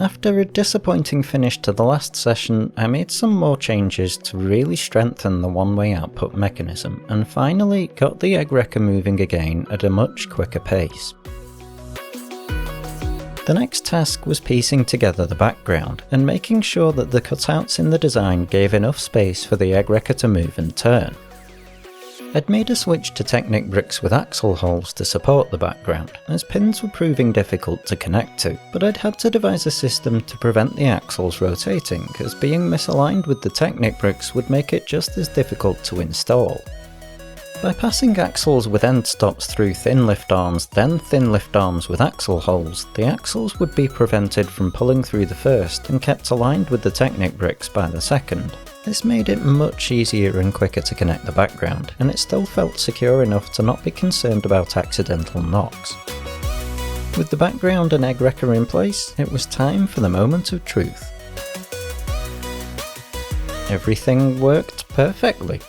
After a disappointing finish to the last session, I made some more changes to really strengthen the one-way output mechanism, and finally got the egg wrecker moving again at a much quicker pace. The next task was piecing together the background, and making sure that the cutouts in the design gave enough space for the egg wrecker to move and turn. I'd made a switch to Technic bricks with axle holes to support the background, as pins were proving difficult to connect to, but I'd had to devise a system to prevent the axles rotating, as being misaligned with the Technic bricks would make it just as difficult to install. By passing axles with end stops through thin lift arms, then thin lift arms with axle holes, the axles would be prevented from pulling through the first and kept aligned with the Technic bricks by the second. This made it much easier and quicker to connect the background, and it still felt secure enough to not be concerned about accidental knocks. With the background and egg wrecker in place, it was time for the moment of truth. Everything worked perfectly.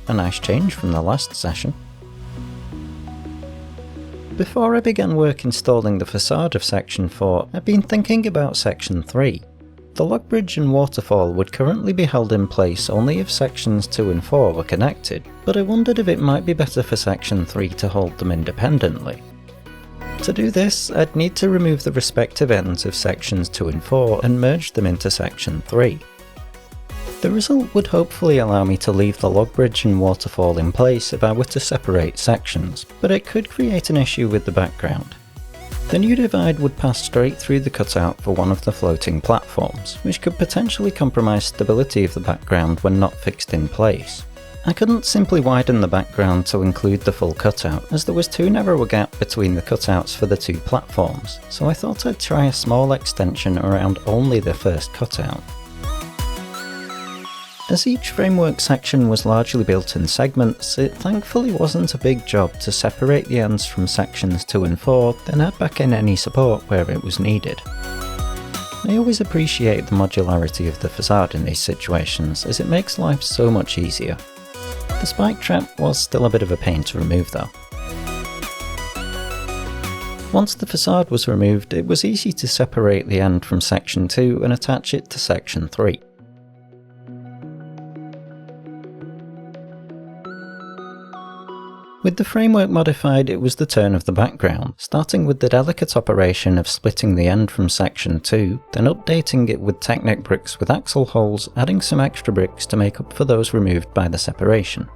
A nice change from the last session. Before I began work installing the facade of Section 4, I'd been thinking about Section 3. The log bridge and waterfall would currently be held in place only if Sections 2 and 4 were connected, but I wondered if it might be better for Section 3 to hold them independently. To do this, I'd need to remove the respective ends of Sections 2 and 4 and merge them into Section 3. The result would hopefully allow me to leave the log bridge and waterfall in place if I were to separate sections, but it could create an issue with the background. The new divide would pass straight through the cutout for one of the floating platforms, which could potentially compromise stability of the background when not fixed in place. I couldn't simply widen the background to include the full cutout, as there was too narrow a gap between the cutouts for the two platforms, so I thought I'd try a small extension around only the first cutout. As each framework section was largely built in segments, it thankfully wasn't a big job to separate the ends from sections 2 and 4, then add back in any support where it was needed. I always appreciate the modularity of the facade in these situations, as it makes life so much easier. The spike trap was still a bit of a pain to remove though. Once the facade was removed, it was easy to separate the end from section 2 and attach it to section 3. With the framework modified, it was the turn of the background, starting with the delicate operation of splitting the end from section 2, then updating it with Technic bricks with axle holes, adding some extra bricks to make up for those removed by the separation.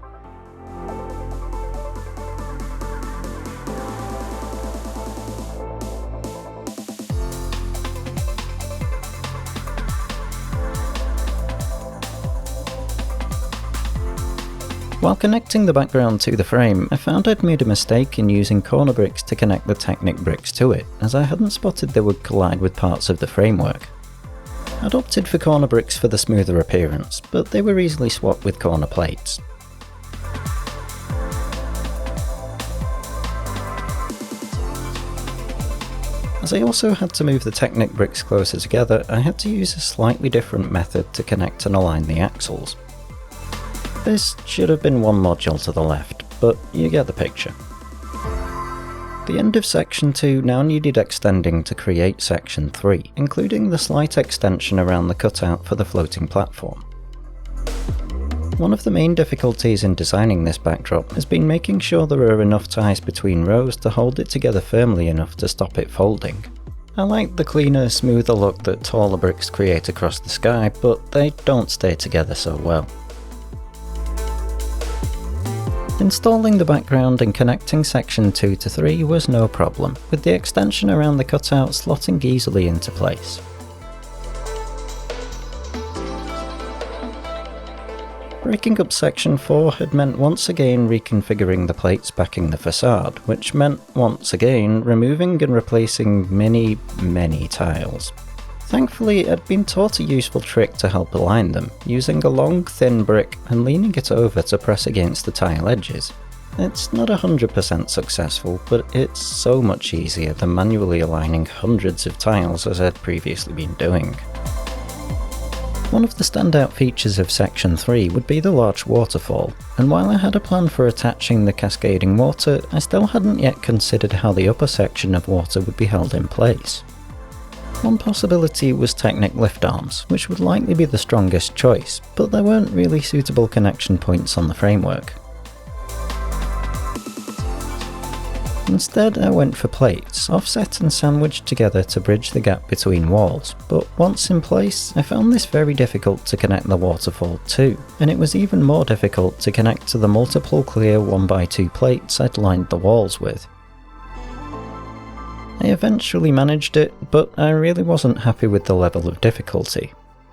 While connecting the background to the frame, I found I'd made a mistake in using corner bricks to connect the Technic bricks to it, as I hadn't spotted they would collide with parts of the framework. I'd opted for corner bricks for the smoother appearance, but they were easily swapped with corner plates. As I also had to move the Technic bricks closer together, I had to use a slightly different method to connect and align the axles. This should have been one module to the left, but you get the picture. The end of section 2 now needed extending to create section 3, including the slight extension around the cutout for the floating platform. One of the main difficulties in designing this backdrop has been making sure there are enough ties between rows to hold it together firmly enough to stop it folding. I like the cleaner, smoother look that taller bricks create across the sky, but they don't stay together so well. Installing the background and connecting section 2 to 3 was no problem, with the extension around the cutout slotting easily into place. Breaking up section 4 had meant once again reconfiguring the plates backing the facade, which meant once again removing and replacing many tiles. Thankfully, I'd been taught a useful trick to help align them, using a long, thin brick and leaning it over to press against the tile edges. It's not 100% successful, but it's so much easier than manually aligning hundreds of tiles as I'd previously been doing. One of the standout features of section 3 would be the large waterfall, and while I had a plan for attaching the cascading water, I still hadn't yet considered how the upper section of water would be held in place. One possibility was Technic lift arms, which would likely be the strongest choice, but there weren't really suitable connection points on the framework. Instead, I went for plates, offset and sandwiched together to bridge the gap between walls, but once in place, I found this very difficult to connect the waterfall to, and it was even more difficult to connect to the multiple clear 1x2 plates I'd lined the walls with. I eventually managed it, but I really wasn't happy with the level of difficulty.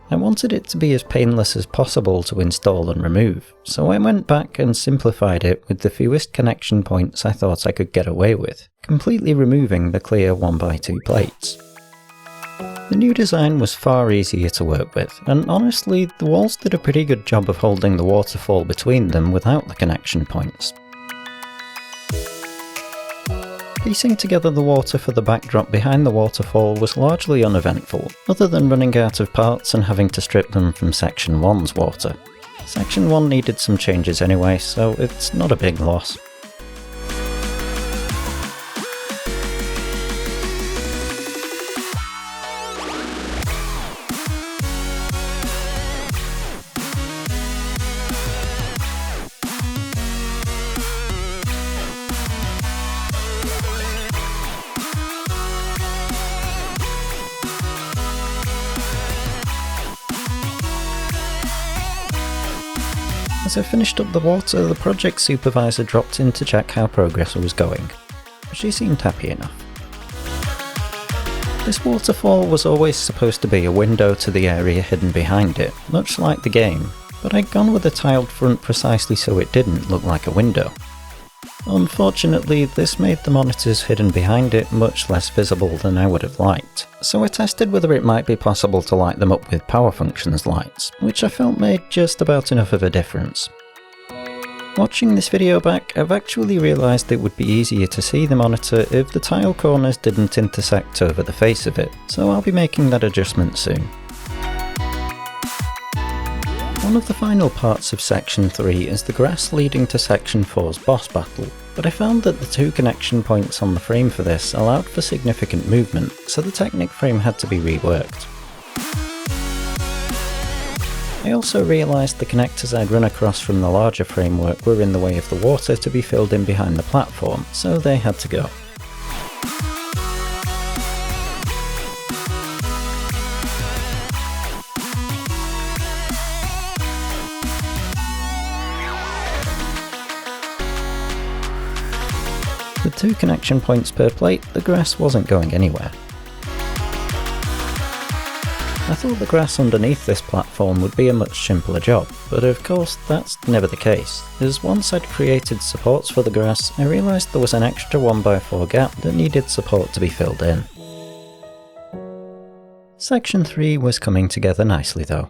I wanted it to be as painless as possible to install and remove, so I went back and simplified it with the fewest connection points I thought I could get away with, completely removing the clear 1x2 plates. The new design was far easier to work with, and honestly, the walls did a pretty good job of holding the waterfall between them without the connection points. Piecing together the water for the backdrop behind the waterfall was largely uneventful, other than running out of parts and having to strip them from Section 1's water. Section 1 needed some changes anyway, so it's not a big loss. As I finished up the water, the project supervisor dropped in to check how progress was going. She seemed happy enough. This waterfall was always supposed to be a window to the area hidden behind it, much like the game, but I'd gone with a tiled front precisely so it didn't look like a window. Unfortunately, this made the monitors hidden behind it much less visible than I would have liked, so I tested whether it might be possible to light them up with power functions lights, which I felt made just about enough of a difference. Watching this video back, I've actually realised it would be easier to see the monitor if the tile corners didn't intersect over the face of it, so I'll be making that adjustment soon. One of the final parts of Section 3 is the grass leading to Section 4's boss battle, but I found that the two connection points on the frame for this allowed for significant movement, so the Technic frame had to be reworked. I also realised the connectors I'd run across from the larger framework were in the way of the water to be filled in behind the platform, so they had to go. With 2 connection points per plate, the grass wasn't going anywhere. I thought the grass underneath this platform would be a much simpler job, but of course that's never the case, as once I'd created supports for the grass, I realised there was an extra 1x4 gap that needed support to be filled in. Section 3 was coming together nicely though.